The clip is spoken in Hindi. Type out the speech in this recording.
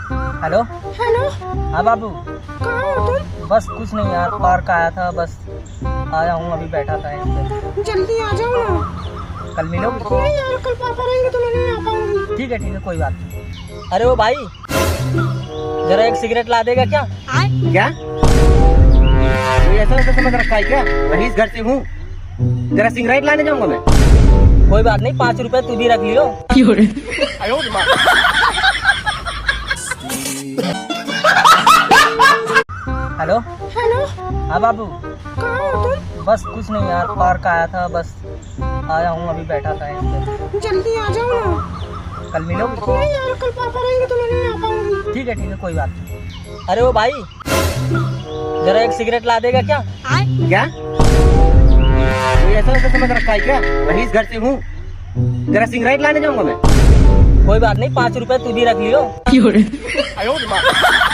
हेलो। हेलो। हाँ बाबू, कहाँ हो तुम? बस कुछ नहीं यार, पार्क आया था, बस आया हूँ, अभी बैठा था यहीं पे। जल्दी आ जाओ ना। कल मिलोगे? नहीं यार, कल पापा रहेंगे तो मैं नहीं आ पाऊंगी। ठीक है कोई बात नहीं। अरे वो भाई, जरा एक सिगरेट ला देगा क्या? क्या कोई ऐसा वैसा समझ रखा है क्या? वही इस घर से हूँ, तेरा सिगरेट लाने जाऊंगा मैं? कोई बात नहीं, 5 रुपए तू भी रख लियो। आयो दिमाग। हेलो। हेलो। हाँ बाबू, कहाँ हो तुम? बस कुछ नहीं यार, पार्क आया था, बस आया हूँ, अभी बैठा था यहीं पे। जल्दी आ जाओ ना। कल मिलोगे? नहीं यार, कल पापा रहेंगे तो मैं नहीं आ पाऊंगी। ठीक है कोई बात नहीं। अरे वो भाई, जरा एक सिगरेट ला देगा क्या? क्या कोई ऐसा वैसा समझ रखा है क्या? वही इस घर से हूँ, तेरा सिगरेट लाने जाऊंगा मैं? कोई बात नहीं, 5 रुपए तू भी रख लियो। आयो दिमाग।